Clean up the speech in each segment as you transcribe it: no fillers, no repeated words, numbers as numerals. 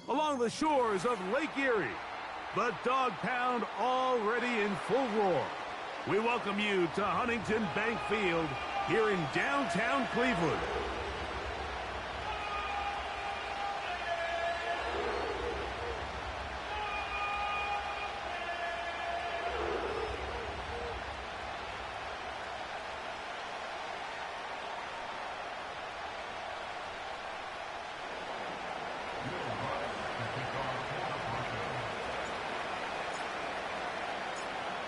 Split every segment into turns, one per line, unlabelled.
along the shores of Lake Erie. The Dog Pound already in full roar. We welcome you to Huntington Bank Field here in downtown Cleveland.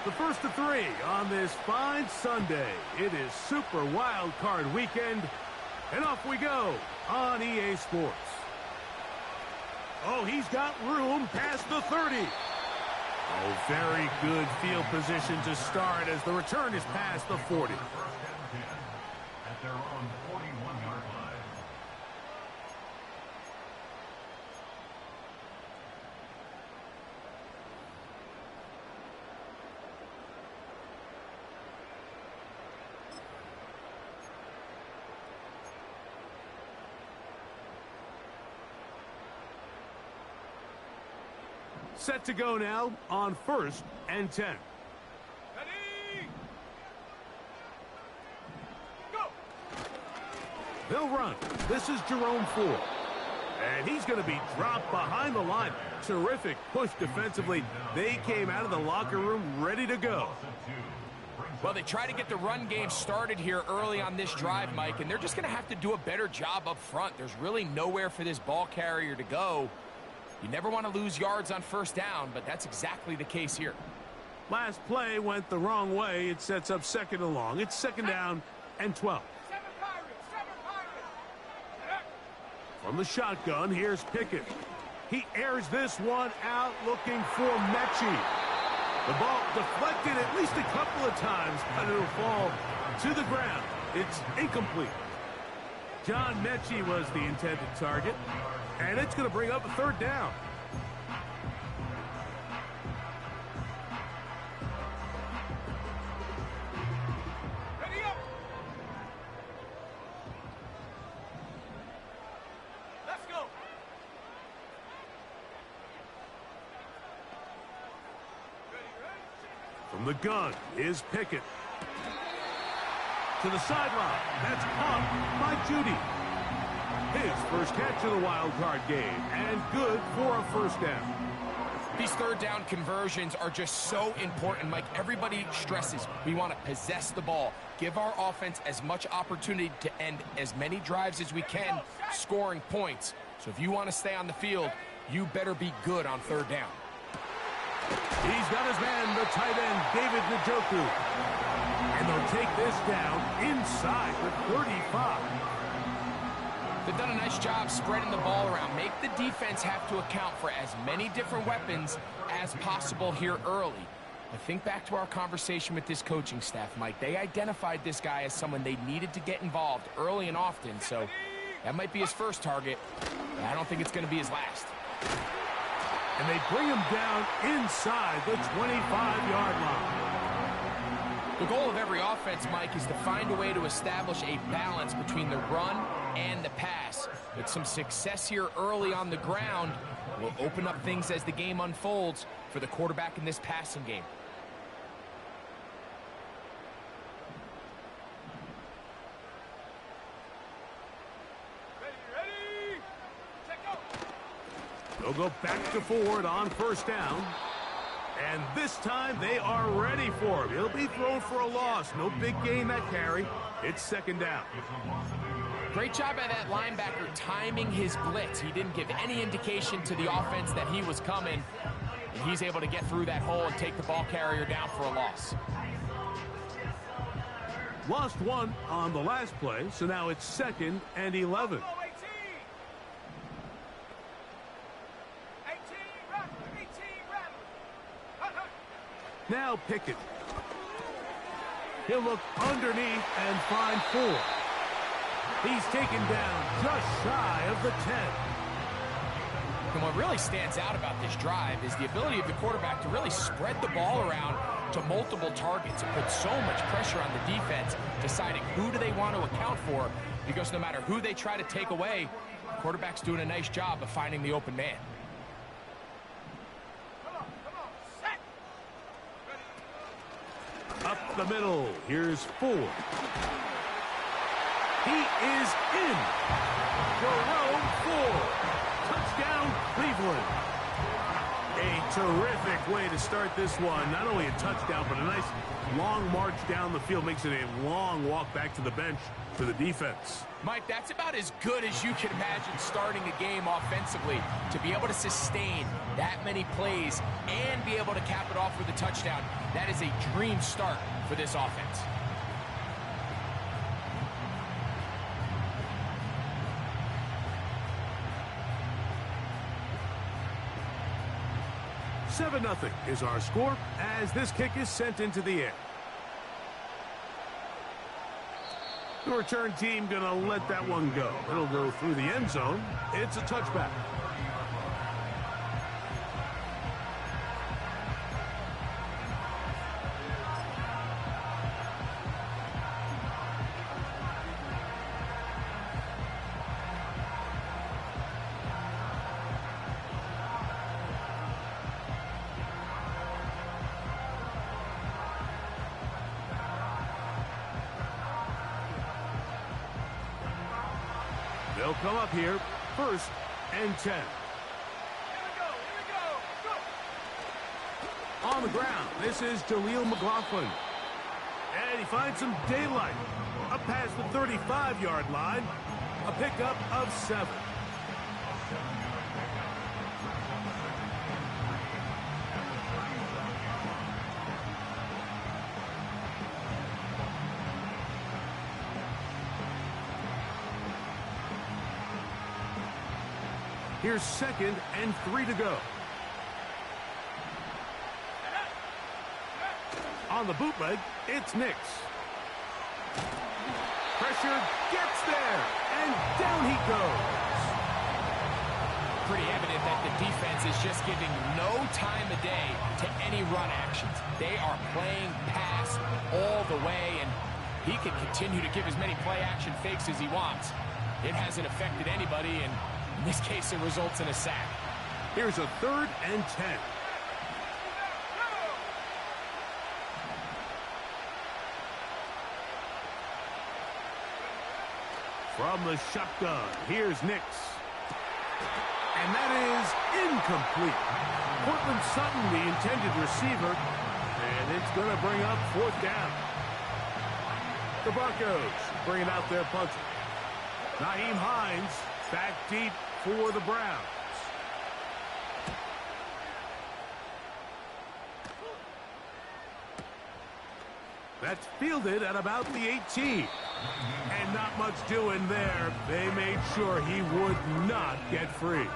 The first of three on this fine Sunday. It is Super Wild Card Weekend, and off we go on EA Sports. Oh, he's got room past the 30. Oh, very good field position to start as the return is past the 40.
At their own 41-yard line.
Set to go now on 1st and 10.
Ready? Go!
They'll run. This is Jerome Ford. And he's going to be dropped behind the line. Terrific push defensively. They came out of the locker room ready to go.
Well, they try to get the run game started here early on this drive, Mike, and they're just going to have to do a better job up front. There's really nowhere for this ball carrier to go. You never want to lose yards on first down, but that's exactly the case here.
Last play went the wrong way. It sets up 2nd and long. It's 2nd down and 12. From the shotgun, here's Pickett. He airs this one out looking for Mechie. The ball deflected at least a couple of times, but it'll fall to the ground. It's incomplete. John Mechie was the intended target, and it's going to bring up a 3rd down.
Ready up! Let's go!
From the gun is Pickett. To the sideline. That's caught by Judy. His first catch of the wild card game, and good for a 1st down.
These 3rd down conversions are just so important, Mike. Everybody stresses we want to possess the ball, give our offense as much opportunity to end as many drives as we can, scoring points. So if you want to stay on the field, you better be good on 3rd down.
He's got his man, the tight end, David Njoku. And they'll take this down inside the 35.
They've done a nice job spreading the ball around. Make the defense have to account for as many different weapons as possible here early. I think back to our conversation with this coaching staff, Mike. They identified this guy as someone they needed to get involved early and often, so that might be his first target. But I don't think it's going to be his last.
And they bring him down inside the 25-yard line.
The goal of every offense, Mike, is to find a way to establish a balance between the run and the pass. With some success here early on the ground, will open up things as the game unfolds for the quarterback in this passing game.
Ready? Check out!
They'll go back to Ford on 1st down. And this time they are ready for him. He'll be thrown for a loss. No big gain that carry. It's 2nd down.
Great job by that linebacker timing his blitz. He didn't give any indication to the offense that he was coming. And he's able to get through that hole and take the ball carrier down for a loss.
Lost one on the last play, so now it's 2nd and 11. Now Pickett. He'll look underneath and find Ford. He's taken down just shy of the 10.
And what really stands out about this drive is the ability of the quarterback to really spread the ball around to multiple targets. It puts so much pressure on the defense, deciding who do they want to account for, because no matter who they try to take away, the quarterback's doing a nice job of finding the open man.
the middle. Here's Ford. He is in. Jerome Ford. Touchdown, Cleveland. A terrific way to start this one. Not only a touchdown, but a nice long march down the field. Makes it a long walk back to the bench for the defense.
Mike, that's about as good as you can imagine starting a game offensively. To be able to sustain that many plays and be able to cap it off with a touchdown, that is a dream start for this offense.
Seven 0 is our score as this kick is sent into the air. The return team gonna let that one go. It'll go through the end zone. It's a touchback. They'll come up here, 1st and 10.
Here we go. Go.
On the ground, this is Jaleel McLaughlin. And he finds some daylight. Up past the 35-yard line. A pickup of 7. Here's 2nd and 3 to go. On the bootleg, it's Nix. Pressure gets there, and down he goes.
Pretty evident that the defense is just giving no time of day to any run actions. They are playing pass all the way, and he can continue to give as many play-action fakes as he wants. It hasn't affected anybody, and in this case, it results in a sack.
Here's a 3rd and 10. From the shotgun, here's Nix. And that is incomplete. Cortland Sutton, the intended receiver, and it's going to bring up 4th down. The Broncos bringing out their punter. Nyheim Hines back deep for the Browns. That's fielded at about the 18. And not much doing there. They made sure he would not get free.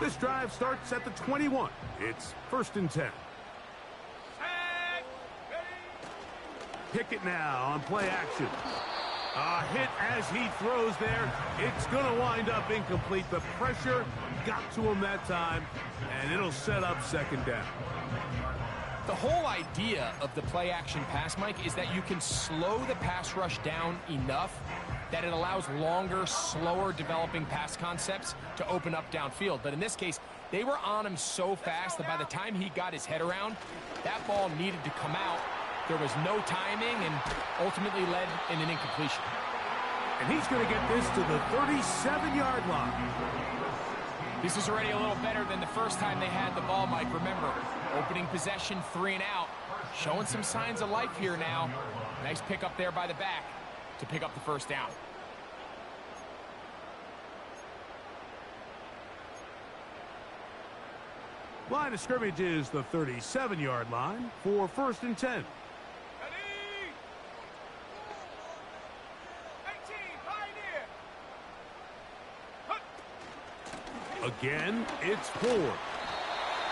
This drive starts at the 21. It's 1st and 10. Pickett now on play action. A hit as he throws there. It's going to wind up incomplete. The pressure got to him that time, and it'll set up 2nd down.
The whole idea of the play-action pass, Mike, is that you can slow the pass rush down enough that it allows longer, slower developing pass concepts to open up downfield. But in this case, they were on him so fast that by the time he got his head around, that ball needed to come out. There was no timing and ultimately led in an incompletion.
And he's going to get this to the 37-yard line.
This is already a little better than the first time they had the ball, Mike. Remember, opening possession, 3 and out. Showing some signs of life here now. Nice pick up there by the back to pick up the 1st down.
Line of scrimmage is the 37-yard line for 1st and 10. Again, it's Ford.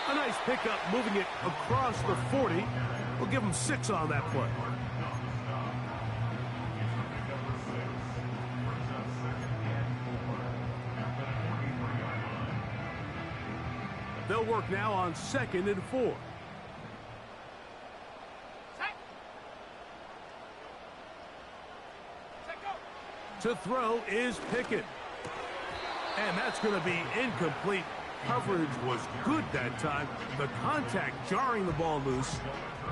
A nice pickup moving it across the 40. We'll give him 6 on that play. They'll work now on 2nd and 4. To throw is Pickett. And that's going to be incomplete. Coverage was good that time. The contact jarring the ball loose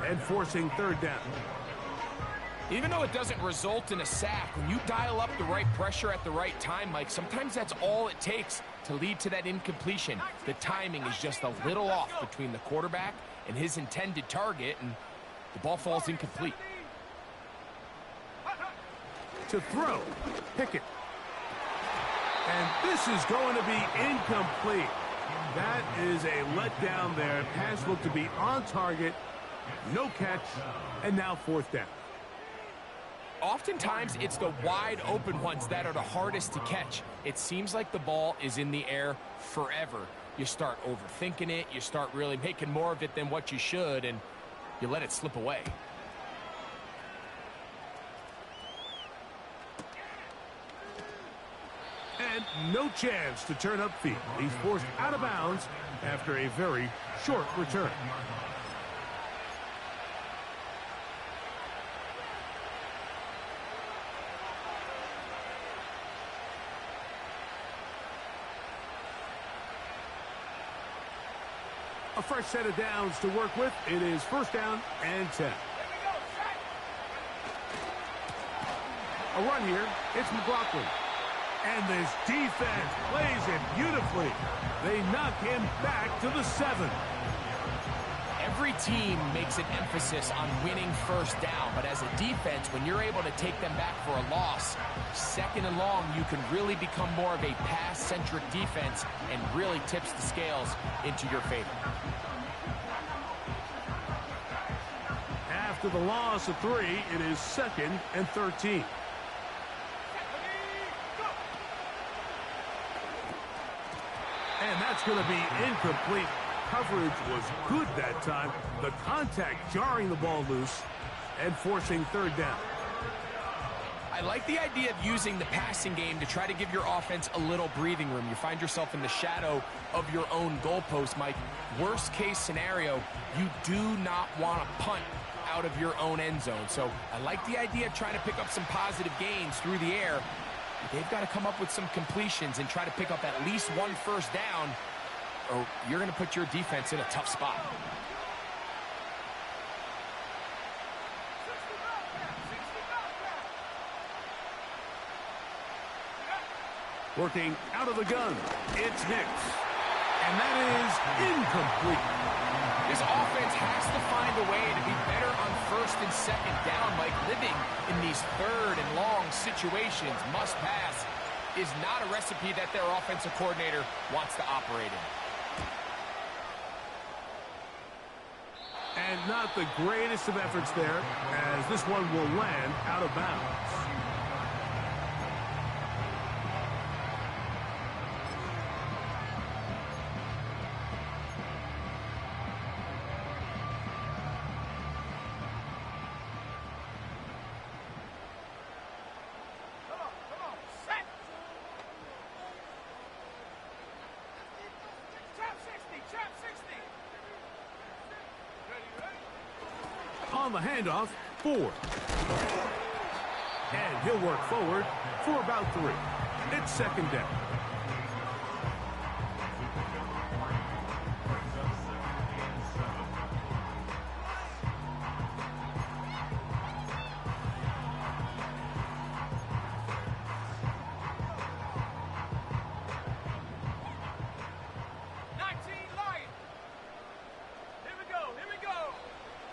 and forcing third down.
Even though it doesn't result in a sack, when you dial up the right pressure at the right time, Mike, sometimes that's all it takes to lead to that incompletion. The timing is just a little off between the quarterback and his intended target, and the ball falls incomplete.
To throw, Pickett. And this is going to be incomplete. That is a letdown there. Pass looked to be on target, no catch, and now fourth down.
Oftentimes, it's the wide open ones that are the hardest to catch. It seems like the ball is in the air forever. You start overthinking it, you start really making more of it than what you should, and you let it slip away.
And no chance to turn upfield. He's forced out of bounds after a very short return. A fresh set of downs to work with. It is first down and 10. A run here. It's McLaughlin. And this defense plays it beautifully. They knock him back to the 7.
Every team makes an emphasis on winning first down, but as a defense, when you're able to take them back for a loss, second and long, you can really become more of a pass-centric defense and really tips the scales into your favor.
After the loss of 3, it is second and 13. And that's going to be incomplete. Coverage was good that time. The contact jarring the ball loose and forcing third down.
I like the idea of using the passing game to try to give your offense a little breathing room. You find yourself in the shadow of your own goalpost, Mike. Worst case scenario, you do not want to punt out of your own end zone. So I like the idea of trying to pick up some positive gains through the air. They've got to come up with some completions and try to pick up at least one first down, or you're going to put your defense in a tough spot.
Working out of the gun, it's Hicks. And that is incomplete.
This offense has to find a way to be better on first and second down. Like living in these third and long situations, must pass, is not a recipe that their offensive coordinator wants to operate in.
And not the greatest of efforts there, as this one will land out of bounds. On the handoff, Ford. And he'll work forward for about 3. It's second down.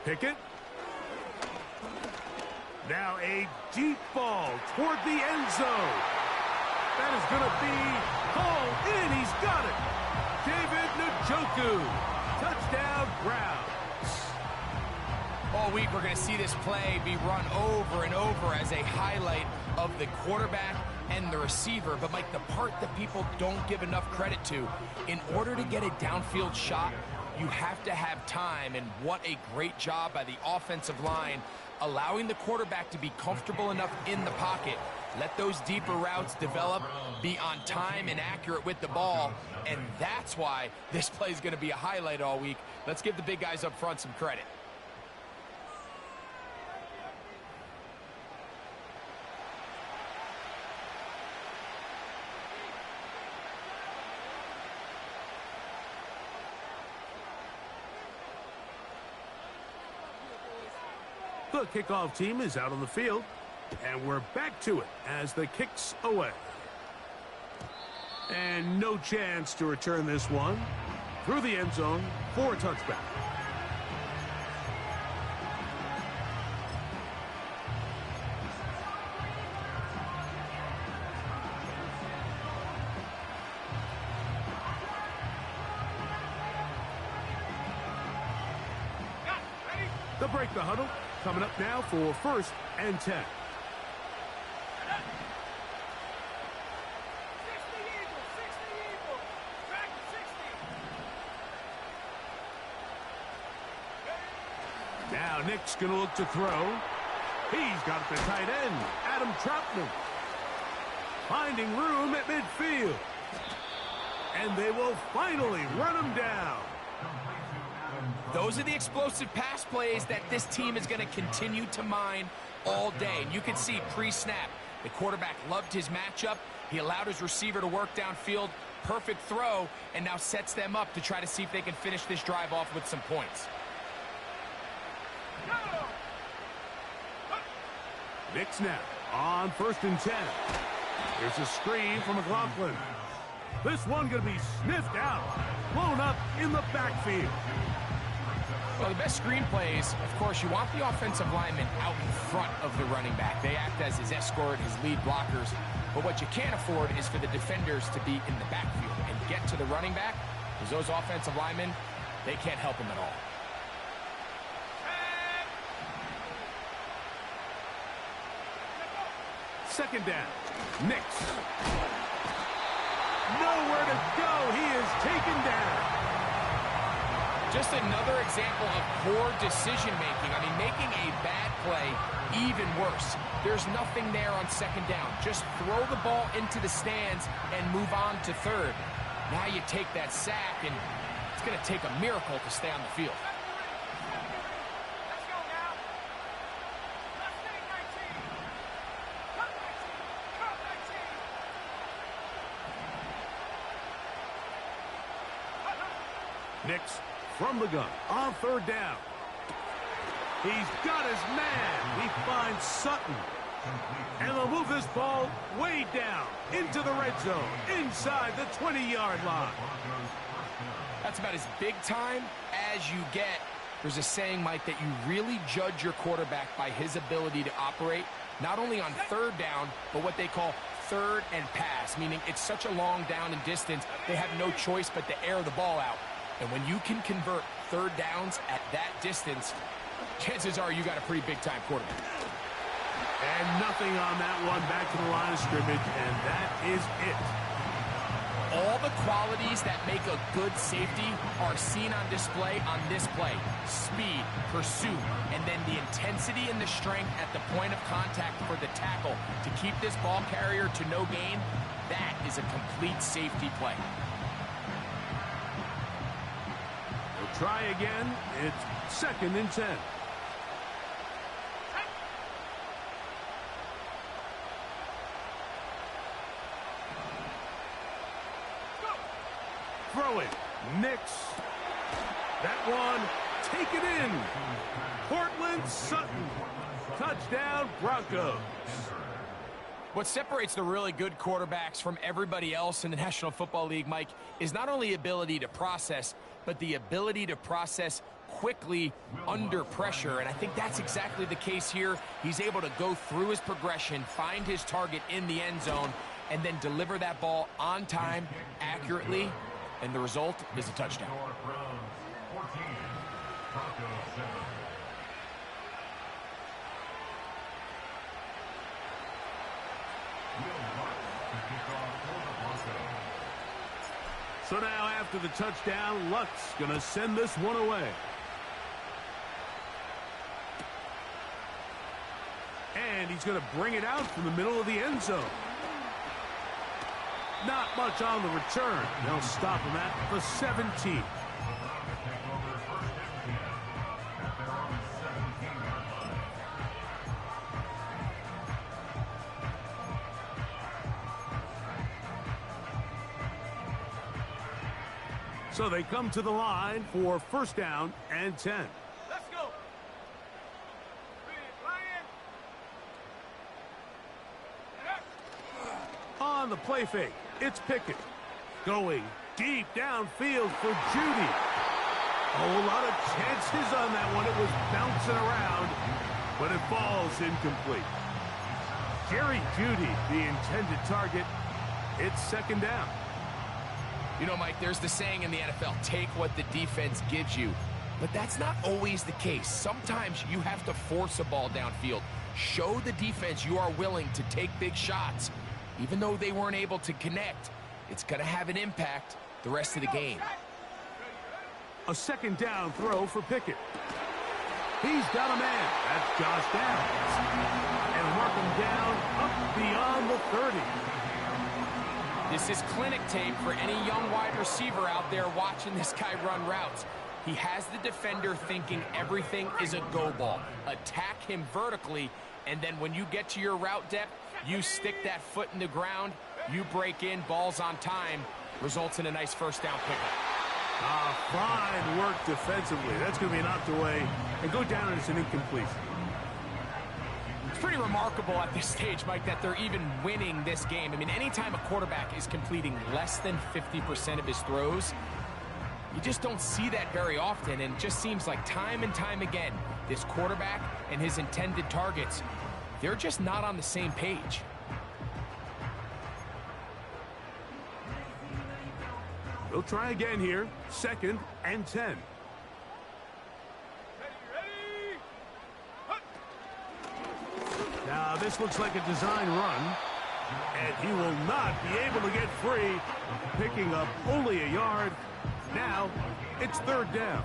Pickett. Now a deep ball toward the end zone. That is going to be hauled in. He's got it. David Njoku. Touchdown, Browns.
All week we're going to see this play be run over and over as a highlight of the quarterback and the receiver. But, Mike, the part that people don't give enough credit to, in order to get a downfield shot, you have to have time, and what a great job by the offensive line, allowing the quarterback to be comfortable enough in the pocket, let those deeper routes develop, be on time and accurate with the ball, and that's why this play is going to be a highlight all week. Let's give the big guys up front some credit.
The kickoff team is out on the field, and we're back to it as the kick's away. And no chance to return this one through the end zone for a touchback. They'll break the huddle. Coming up now for 1st and 10.
60 Eagles, 60 Eagles. Track 60.
Now Nick's going to look to throw. He's got it to tight end, Adam Troutman. Finding room at midfield. And they will finally run him down.
Those are the explosive pass plays that this team is going to continue to mine all day. And you can see pre-snap, the quarterback loved his matchup. He allowed his receiver to work downfield. Perfect throw, and now sets them up to try to see if they can finish this drive off with some points.
Nick snap on 1st and 10. Here's a screen from McLaughlin. This one going to be sniffed out, blown up in the backfield.
Well, the best screen plays, of course, you want the offensive lineman out in front of the running back. They act as his escort, his lead blockers. But what you can't afford is for the defenders to be in the backfield and get to the running back, because those offensive linemen, they can't help him at all.
Second down. Nix. Nowhere to go. He is taken down.
Just another example of poor decision-making. I mean, making a bad play even worse. There's nothing there on 2nd down. Just throw the ball into the stands and move on to 3rd. Now you take that sack, and it's going to take a miracle to stay on the field.
Let's go now. Let's take 19. Cut 19. Cut 19.
Nix from the gun on 3rd down. He's got his man. He finds Sutton. And they'll move this ball way down into the red zone, inside the 20-yard line.
That's about as big time as you get. There's a saying, Mike, that you really judge your quarterback by his ability to operate, not only on 3rd down, but what they call 3rd and pass, meaning it's such a long down and distance, they have no choice but to air the ball out. And when you can convert 3rd downs at that distance, chances are you got a pretty big-time quarterback.
And nothing on that one, back to the line of scrimmage, and that is it.
All the qualities that make a good safety are seen on display on this play. Speed, pursuit, and then the intensity and the strength at the point of contact for the tackle to keep this ball carrier to no gain. That is a complete safety play.
We'll try again. It's 2nd and 10. Throw it. Nix. That one taken in. Cortland Sutton. Touchdown, Broncos.
What separates the really good quarterbacks from everybody else in the National Football League, Mike, is not only ability to process, but the ability to process quickly under pressure. And I think that's exactly the case here. He's able to go through his progression, find his target in the end zone, and then deliver that ball on time, accurately, and the result is a touchdown.
So now after the touchdown, Lutz going to send this one away. And he's going to bring it out from the middle of the end zone. Not much on the return. They'll stop him at the 17. So they come to the line for 1st down and 10.
Let's go. 3,
on the play fake. It's Pickett. Going deep downfield for Judy. A whole lot of chances on that one. It was bouncing around, but it falls incomplete. Jerry Judy, the intended target. It's second down.
You know, Mike, there's the saying in the NFL, take what the defense gives you. But that's not always the case. Sometimes you have to force a ball downfield. Show the defense you are willing to take big shots. Even though they weren't able to connect, it's going to have an impact the rest of the game.
A second down throw for Pickett. He's got a man. That's Josh Downs. And mark him down up beyond the 30.
This is clinic tape for any young wide receiver out there watching this guy run routes. He has the defender thinking everything is a go ball. Attack him vertically, and then when you get to your route depth, you stick that foot in the ground, you break in, balls on time, results in a nice first down pickup.
Fine work defensively. That's going to be knocked away and go down as an incompletion.
It's pretty remarkable at this stage, Mike, that they're even winning this game. I mean, anytime a quarterback is completing less than 50% of his throws, you just don't see that very often, and it just seems like time and time again, this quarterback and his intended targets, they're just not on the same page.
They'll try again here. Second and 10. Now, this looks like a design run, and he will not be able to get free, picking up only a yard. Now, it's third down.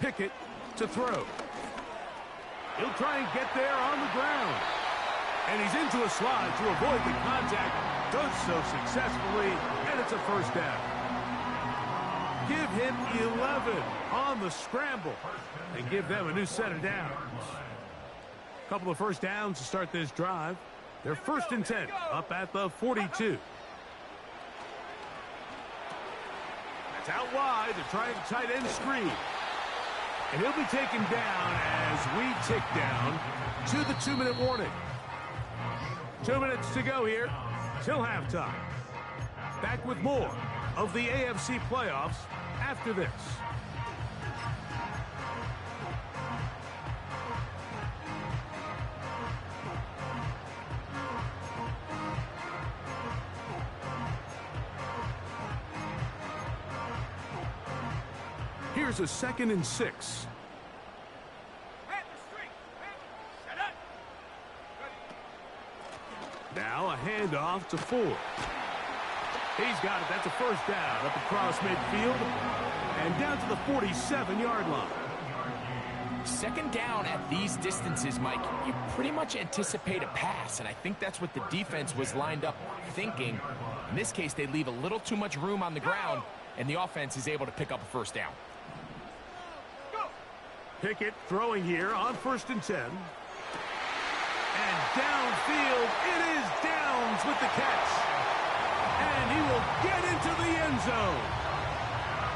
Pickett to throw. He'll try and get there on the ground. And he's into a slide to avoid the contact. Does so successfully, and it's a first down. Give him 11 on the scramble and give them a new set of downs. A couple of first downs to start this drive. They're first and 10 up at the 42. That's out wide to try and tight end screen. And he'll be taken down as we tick down to the 2-minute warning. 2 minutes to go here till halftime. Back with more of the AFC playoffs after this. Here's a 2nd and 6. Now a handoff to Ford. He's got it. That's a first down up across midfield and down to the 47-yard line.
Second down at these distances, Mike, you pretty much anticipate a pass, and I think that's what the defense was lined up thinking. In this case, they leave a little too much room on the ground, and the offense is able to pick up a first down.
Pickett throwing here on 1st and 10. And downfield, it is Downs with the catch. And he will get into the end zone.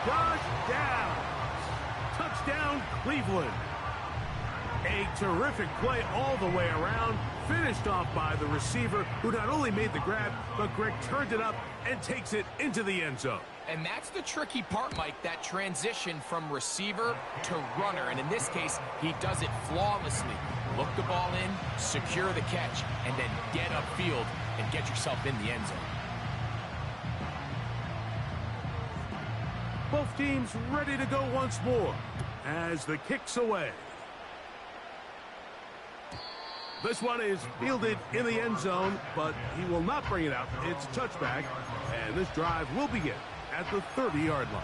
Josh Downs. Touchdown, Cleveland. A terrific play all the way around. Finished off by the receiver, who not only made the grab, but Greg turned it up and takes it into the end zone.
And that's the tricky part, Mike, that transition from receiver to runner. And in this case, he does it flawlessly. Look the ball in, secure the catch, and then get upfield and get yourself in the end zone.
Both teams ready to go once more as the kick's away. This one is fielded in the end zone, but he will not bring it out. It's a touchback, and this drive will begin at the 30-yard line.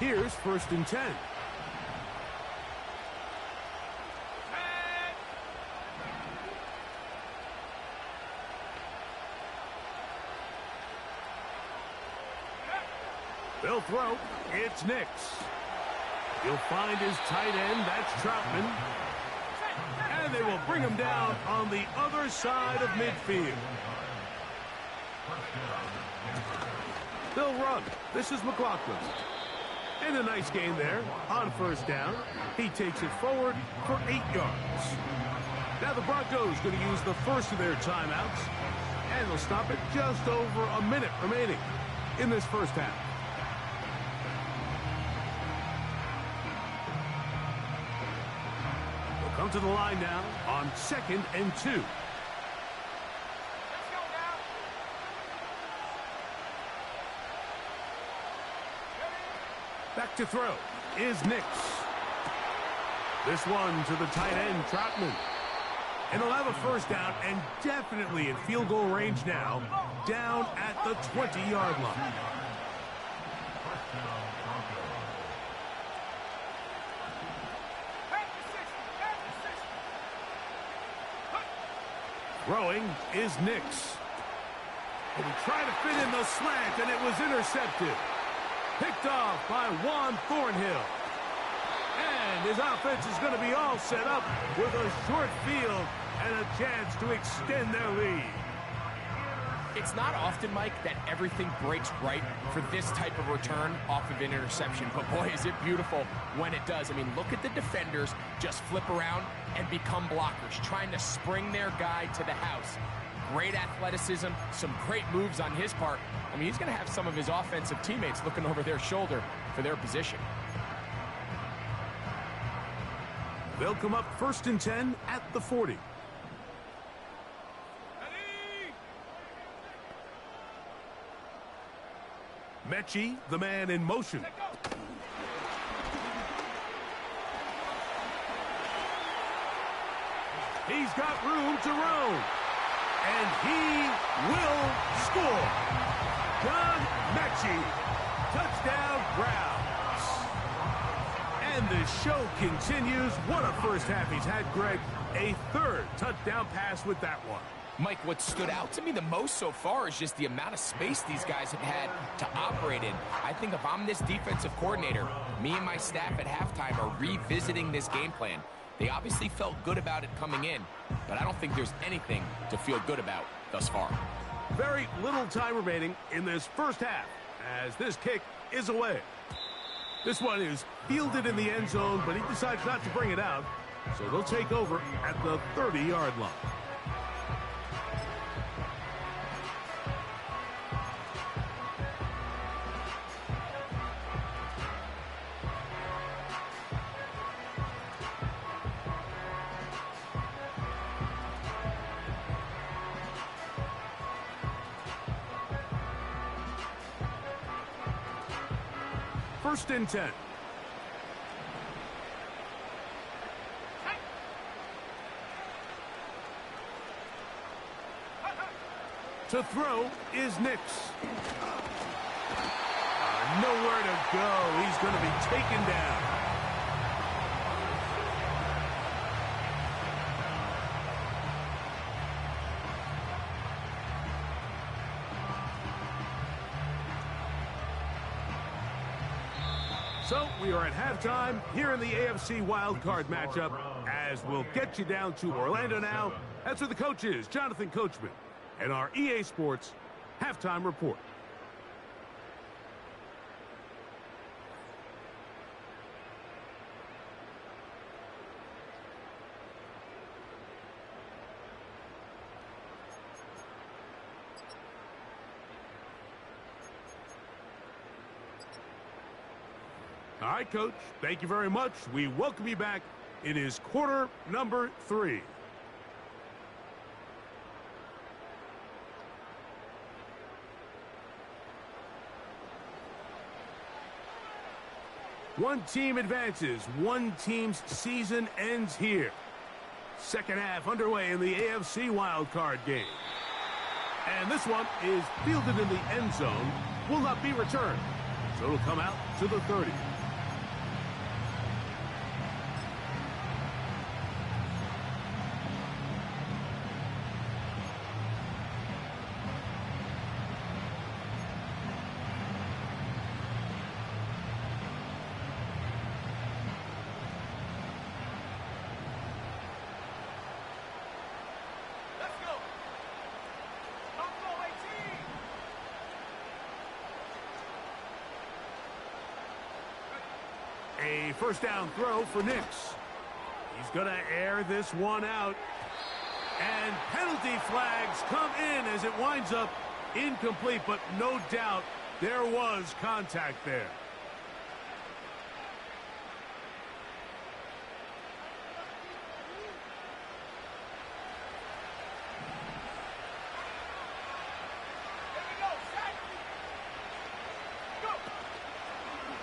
Here's 1st and 10. They'll throw. It's Nix. He'll find his tight end. That's Troutman. And they will bring him down on the other side of midfield. They'll run. This is McLaughlin. And a nice gain there on 1st down. He takes it forward for 8 yards. Now the Broncos going to use the first of their timeouts. And they'll stop it just over a minute remaining in this first half. They'll come to the line now on 2nd and 2.
Let's go now.
Back to throw is Nix. This one to the tight end, Troutman. And they'll have a 1st down and definitely in field goal range now, down at the 20-yard line. Throwing is Nix. And he tried to fit in the slant, and it was intercepted. Picked off by Juan Thornhill. And his offense is going to be all set up with a short field and a chance to extend their lead.
It's not often, Mike, that everything breaks right for this type of return off of an interception. But boy, is it beautiful when it does. I mean, look at the defenders just flip around and become blockers, trying to spring their guy to the house. Great athleticism, some great moves on his part. I mean, he's going to have some of his offensive teammates looking over their shoulder for their position.
They'll come up 1st and 10 at the 40. Mechie, the man in motion. He's got room to roam. And he will score. John Mechie. Touchdown, Browns. And the show continues. What a first half he's had, Greg. A 3rd touchdown pass with that one.
Mike, what stood out to me the most so far is just the amount of space these guys have had to operate in. I think if I'm this defensive coordinator, me and my staff at halftime are revisiting this game plan. They obviously felt good about it coming in, but I don't think there's anything to feel good about thus far.
Very little time remaining in this first half as this kick is away. This one is fielded in the end zone, but he decides not to bring it out, so they'll take over at the 30-yard line. First and 10. To throw is Nix. Nowhere to go. He's going to be taken down. So we are at halftime here in the AFC wildcard matchup as we'll get you down to Orlando now. That's where the coach is, Jonathan Coachman, and our EA Sports halftime report. All right, Coach, thank you very much. We welcome you back. It is quarter number 3. One team advances. One team's season ends here. Second half underway in the AFC wildcard game. And this one is fielded in the end zone. Will not be returned. So it'll come out to the 30. first down throw for Nix. He's going to air this one out. And penalty flags come in as it winds up incomplete, but no doubt there was contact there.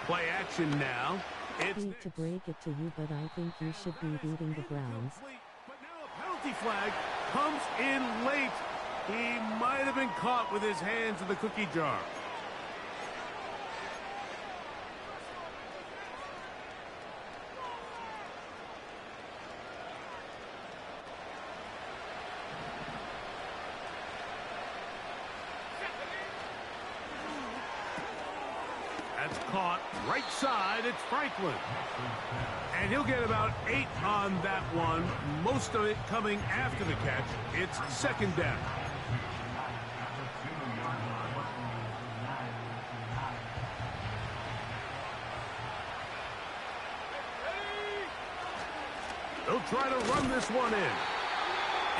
Play action now. It's
hate to break it to you, but I think you should be beating the Browns.
But now a penalty flag comes in late. He might have been caught with his hands in the cookie jar. That's caught right side. It's Franklin. And he'll get about 8 on that one. Most of it coming after the catch. It's second down. They'll try to run this one in.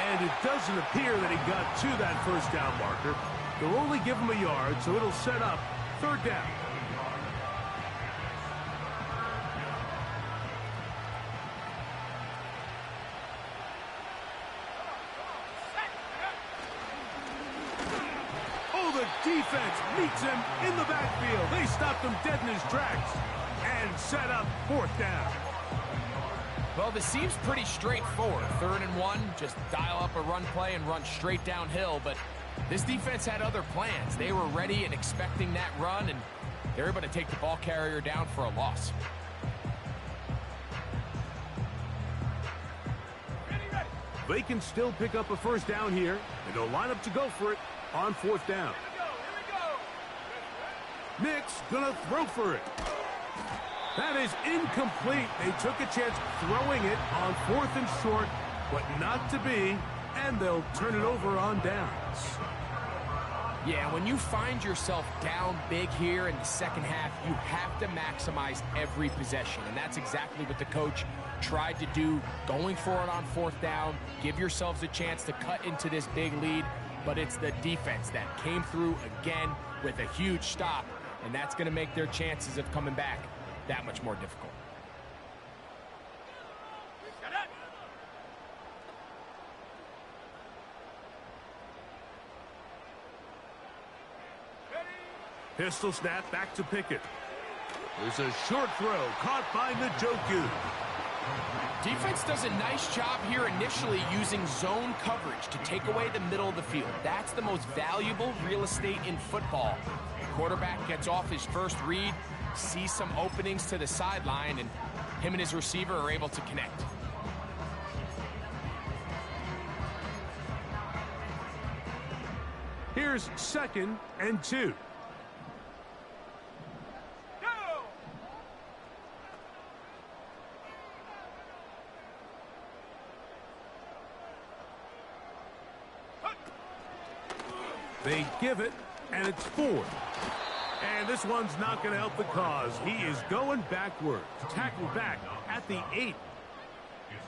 And it doesn't appear that he got to that first down marker. They'll only give him a yard, so it'll set up third down. Defense meets him in the backfield. They stopped him dead in his tracks and set up fourth down.
Well, this seems pretty straightforward. 3rd and 1, just dial up a run play and run straight downhill. But this defense had other plans. They were ready and expecting that run, and they were able to take the ball carrier down for a loss.
They can still pick up a first down here, and they'll line up to go for it on fourth down. Nix gonna throw for it. That is incomplete. They took a chance throwing it on 4th and short, but not to be, and they'll turn it over on downs.
Yeah, when you find yourself down big here in the second half, you have to maximize every possession, and that's exactly what the coach tried to do, going for it on 4th down. Give yourselves a chance to cut into this big lead, but it's the defense that came through again with a huge stop, and that's going to make their chances of coming back that much more difficult.
Pistol snap back to Pickett. There's a short throw caught by Njoku.
Defense does a nice job here initially using zone coverage to take away the middle of the field. That's the most valuable real estate in football. Quarterback gets off his first read, sees some openings to the sideline, and him and his receiver are able to connect.
Here's 2nd and 2. They give it, and it's 4th. And this one's not going to help the cause. He is going backwards. Tackled back at the 8.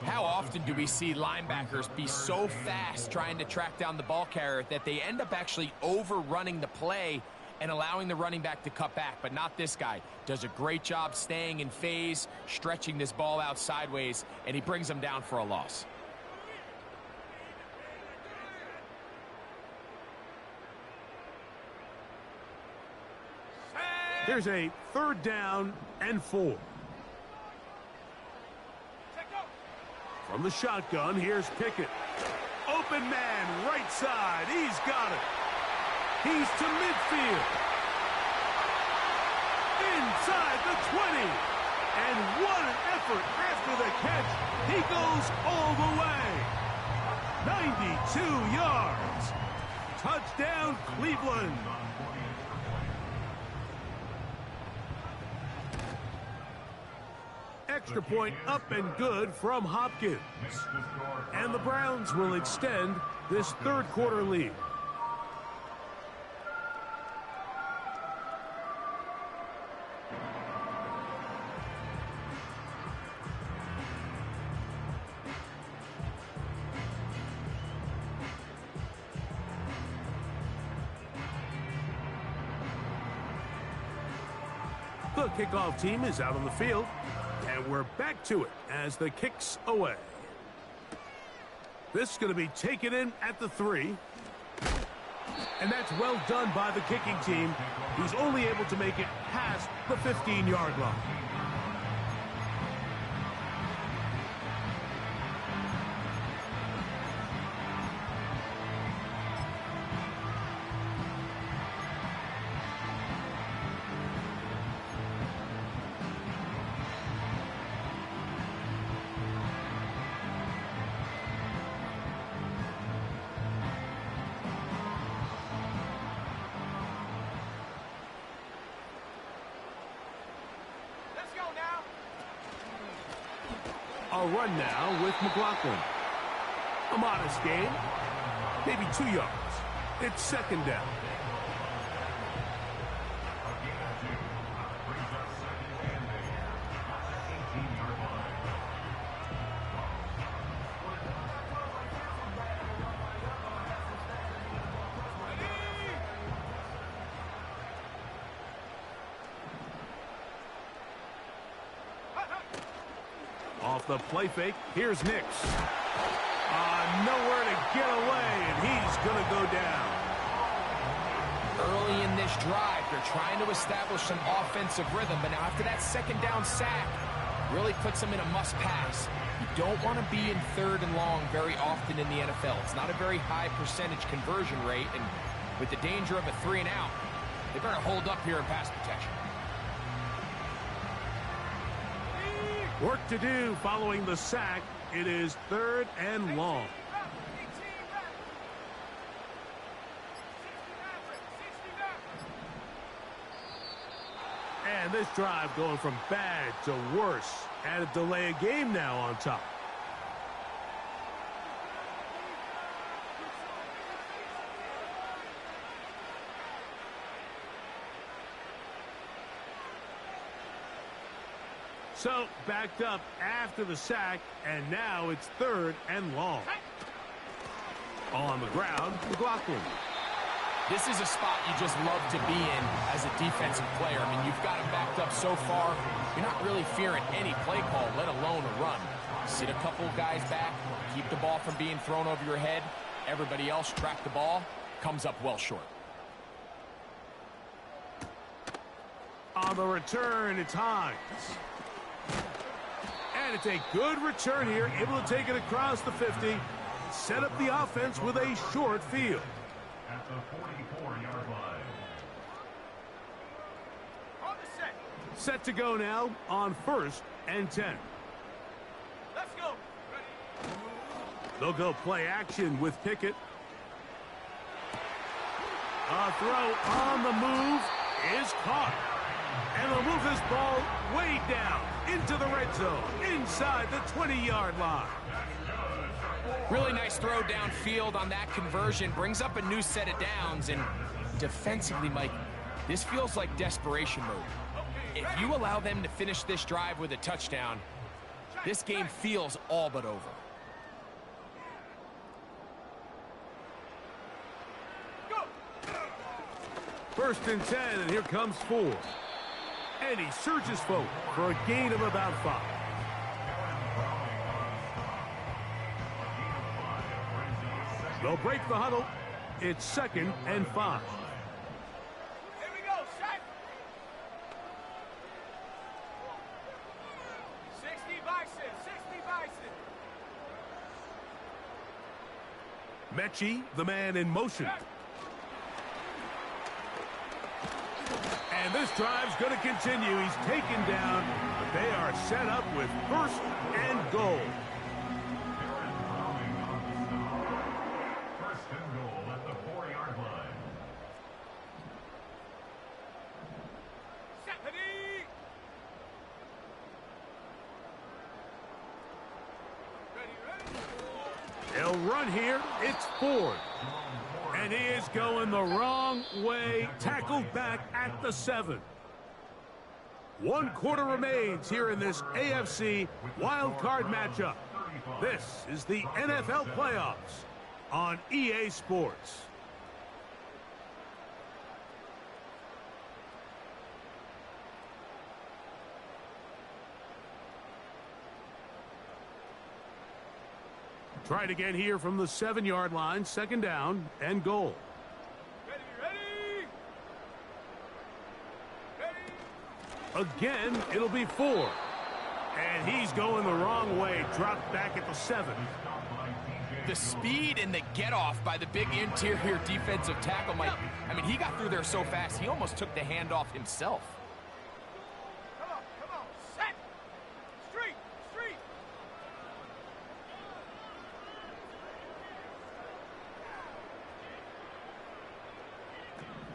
How often do we see linebackers be so fast trying to track down the ball carrier that they end up actually overrunning the play and allowing the running back to cut back? But not this guy. Does a great job staying in phase, stretching this ball out sideways, and he brings them down for a loss.
Here's a 3rd down and 4. From the shotgun, here's Pickett. Open man, right side. He's got it. He's to midfield. Inside the 20. And what an effort after the catch. He goes all the way. 92 yards. Touchdown, Cleveland. Extra point up and good from Hopkins. And the Browns will extend this 3rd quarter lead. The kickoff team is out on the field, and we're back to it as the kick's away. This is going to be taken in at the 3. And that's well done by the kicking team, who's only able to make it past the 15-yard line. A run now with McLaughlin. A modest gain, maybe 2 yards. It's second down. Off the play fake, here's Nix. Nowhere to get away, and he's going to go down.
Early in this drive, they're trying to establish some offensive rhythm, but now after that second down sack, really puts them in a must-pass. You don't want to be in 3rd and long very often in the NFL. It's not a very high percentage conversion rate, and with the danger of a 3 and out, they better hold up here in pass protection.
Work to do following the sack. It is 3rd and long. And this drive going from bad to worse. And a delay of game now on top. So, backed up after the sack, and now it's 3rd and long. On the ground, McLaughlin.
This is a spot you just love to be in as a defensive player. I mean, you've got him backed up so far, you're not really fearing any play call, let alone a run. Sit a couple guys back, keep the ball from being thrown over your head. Everybody else track the ball, comes up well short.
On the return, it's Hines. And it's a good return here, able to take it across the 50, set up the offense with a short field.
At the 44-yard line.
On the set.
Set to go now on 1st and 10.
Let's go. Ready.
They'll go play action with Pickett. A throw on the move is caught. And they'll move this ball way down into the red zone, inside the 20-yard line.
Really nice throw downfield on that conversion. Brings up a new set of downs. And defensively, Mike, this feels like desperation mode. If you allow them to finish this drive with a touchdown, this game feels all but over.
Go.
1st and 10, and here comes 4. And he surges forward for a gain of about 5. They'll break the huddle. It's 2nd and 5.
Here we go. Set. 60 Bison. 60 Bison.
Mechie, the man in motion. And this drive's going to continue. He's taken down, but they are set up with 1st and goal.
1st and goal at the 4-yard line.
Set. Ready. Ready.
They'll run here. It's Ford. And he is going the wrong way. Tackled back at the 7. 1 quarter remains here in this AFC wildcard matchup. This is the NFL playoffs on EA Sports. Try it again here from the 7-yard line. 2nd down and goal.
Ready.
Again, it'll be 4. And he's going the wrong way. Dropped back at the 7.
The speed and the get-off by the big interior defensive tackle, Mike. I mean, he got through there so fast, he almost took the handoff himself.
Come on. Set. Street.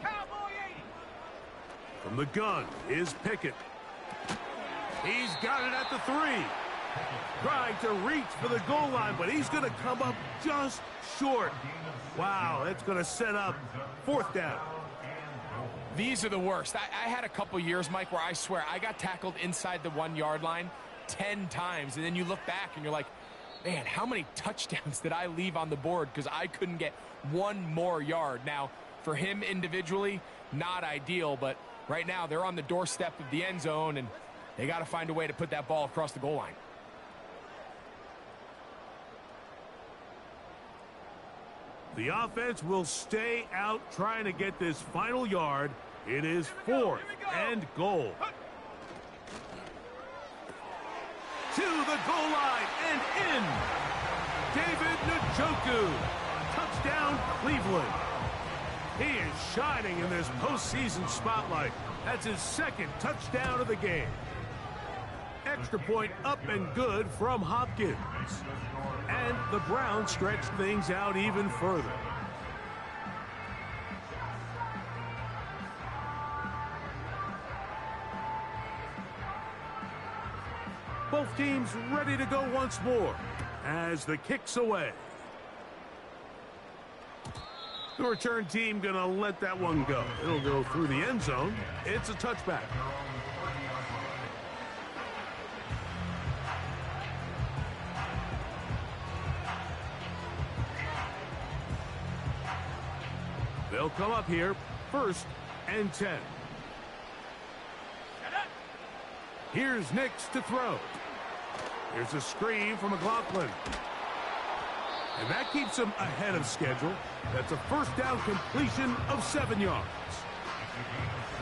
Cowboy 80.
From the gun is Pickett. He's got it at the 3. Trying to reach for the goal line, but he's going to come up just short. Wow, that's going to set up 4th down.
These are the worst. I had a couple years, Mike, where I swear I got tackled inside the 1-yard line 10 times, and then you look back and you're like, man, how many touchdowns did I leave on the board because I couldn't get one more yard? Now, for him individually, not ideal, but right now they're on the doorstep of the end zone, and they got to find a way to put that ball across the goal line.
The offense will stay out trying to get this final yard. It is 4th and goal. To the goal line and in. David Njoku. Touchdown, Cleveland. He is shining in this postseason spotlight. That's his 2nd touchdown of the game. Extra point up and good from Hopkins. And the Browns stretch things out even further. Both teams ready to go once more as the kick's away. The return team going to let that one go. It'll go through the end zone. It's a touchback. They'll come up here, 1st and 10. Here's Nix to throw. Here's a screen from McLaughlin. And that keeps him ahead of schedule. That's a 1st down completion of 7 yards.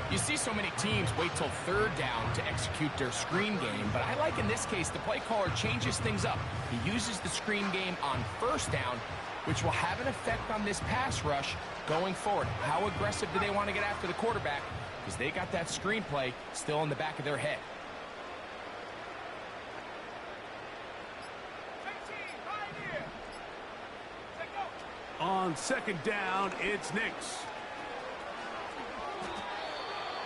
You see so many teams wait till 3rd down to execute their screen game, but I like in this case the play caller changes things up. He uses the screen game on 1st down, which will have an effect on this pass rush going forward. How aggressive do they want to get after the quarterback? Because they got that screenplay still in the back of their head.
On 2nd down, it's Nix.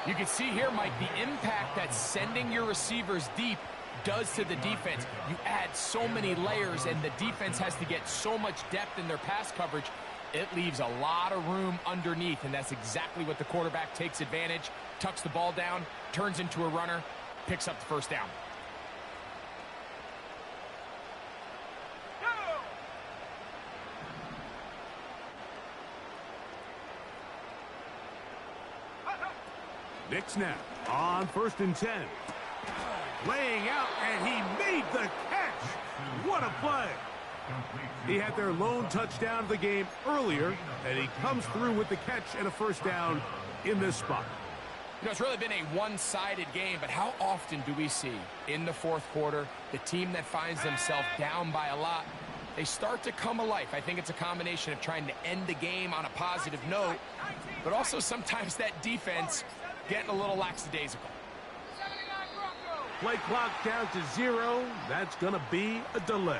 You can see here, Mike, the impact that sending your receivers deep does to the defense. You add so many layers, and the defense has to get so much depth in their pass coverage. It leaves a lot of room underneath, and that's exactly what the quarterback takes advantage, tucks the ball down, turns into a runner, picks up the 1st down.
Nix now on 1st and 10. Laying out, and he made the catch. What a play. He had their lone touchdown of the game earlier, and he comes through with the catch and a 1st down in this spot.
You know, it's really been a one-sided game, but how often do we see in the 4th quarter the team that finds themselves down by a lot, they start to come alive? I think it's a combination of trying to end the game on a positive note, but also sometimes that defense getting a little lackadaisical.
Play clock down to 0. That's going to be a delay.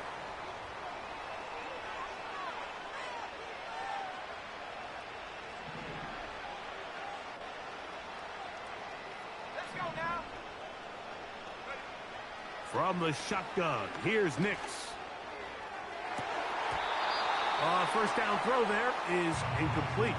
Let's go now.
From the shotgun, here's Nix. 1st down throw there is incomplete.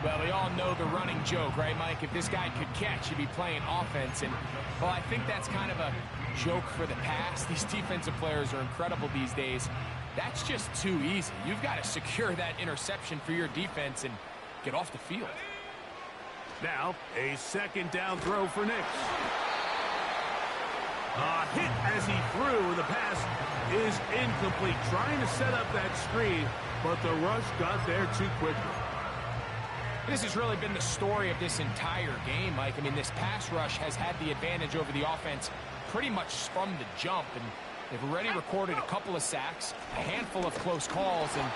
Well, we all know the running joke, right, Mike? If this guy could catch, he'd be playing offense. And, well, I think that's kind of a joke for the past. These defensive players are incredible these days. That's just too easy. You've got to secure that interception for your defense and get off the field.
Now, a 2nd down throw for Nix. Hit as he threw, and the pass is incomplete. Trying to set up that screen, but the rush got there too quickly.
This has really been the story of this entire game, Mike. I mean, this pass rush has had the advantage over the offense pretty much from the jump, and they've already recorded a couple of sacks, a handful of close calls, and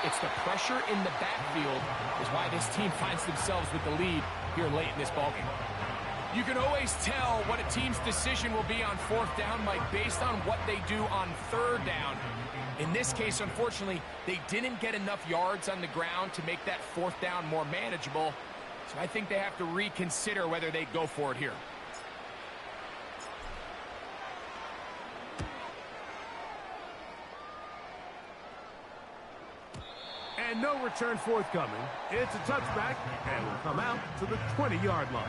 it's the pressure in the backfield is why this team finds themselves with the lead here late in this ballgame. You can always tell what a team's decision will be on fourth down, Mike, based on what they do on third down. In this case, unfortunately, they didn't get enough yards on the ground to make that fourth down more manageable. So I think they have to reconsider whether they go for it here.
And no return forthcoming. It's a touchback, and will come out to the 20-yard line.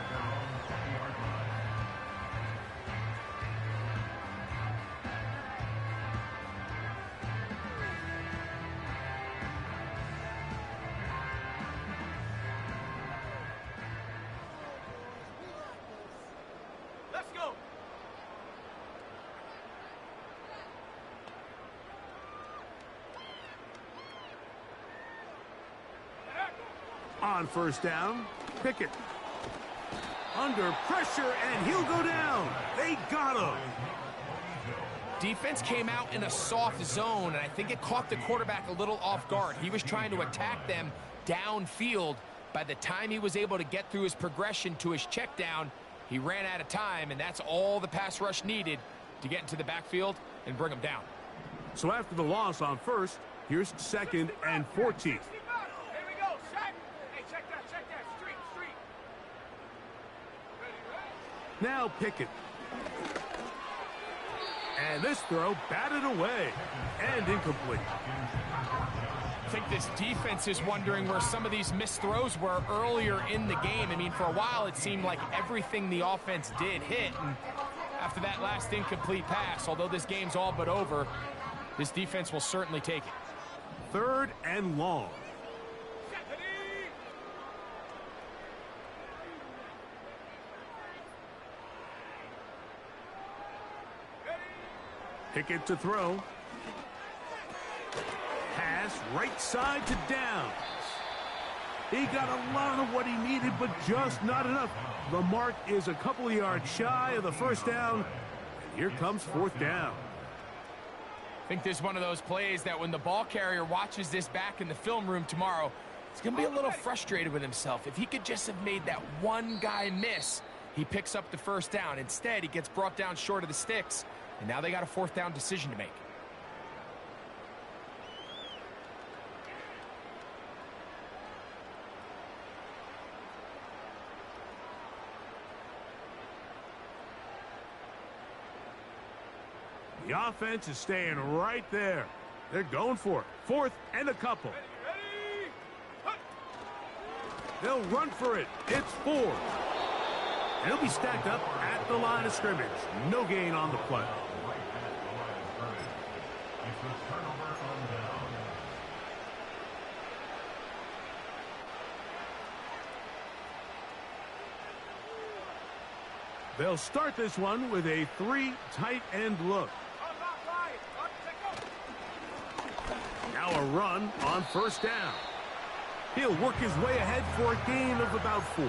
Let's go.
On first down, Pickett. Under pressure, and he'll go down. They got him.
Defense came out in a soft zone, and I think it caught the quarterback a little off guard. He was trying to attack them downfield. By the time he was able to get through his progression to his check down, he ran out of time, and that's all the pass rush needed to get into the backfield and bring him down.
So after the loss on first, here's 2nd and 14.
Here we go. Set. Hey, check that. Street. Ready.
Now Pickett. And this throw batted away and incomplete.
I think this defense is wondering where some of these missed throws were earlier in the game. I mean, for a while, it seemed like everything the offense did hit. And after that last incomplete pass, although this game's all but over, this defense will certainly take it.
3rd and long. Pickett to throw. Pass right side to Downs. He got a lot of what he needed, but just not enough. The mark is a couple of yards shy of the first down. And here comes 4th down.
I think this is one of those plays that when the ball carrier watches this back in the film room tomorrow, he's going to be a little frustrated with himself. If he could just have made that one guy miss, he picks up the first down. Instead, he gets brought down short of the sticks, and now they got a 4th down decision to make.
The offense is staying right there. They're going for it. 4th and a couple.
Ready.
They'll run for it. It's 4. And he'll be stacked up at the line of scrimmage. No gain on the play. They'll start this one with a 3 tight end look. Now a run on first down. He'll work his way ahead for a gain of about 4.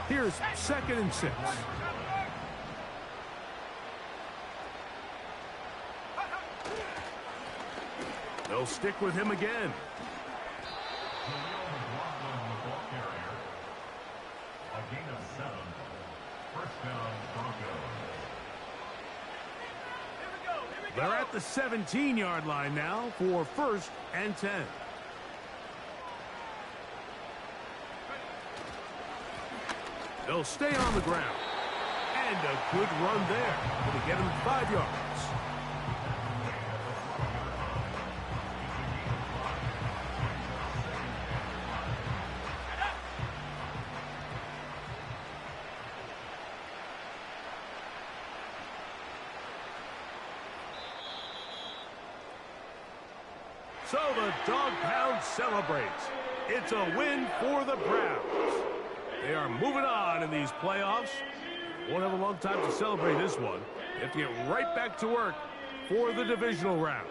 Here's 2nd and 6. They'll stick with him again.
A gain of 7. First down, Broncos.
They're at the 17-yard line now for 1st and 10. They'll stay on the ground. And a good run there. Going to get him 5 yards. So the Dog Pound celebrates. It's a win for the Browns. They are moving on in these playoffs. Won't have a long time to celebrate this one. They have to get right back to work for the divisional round.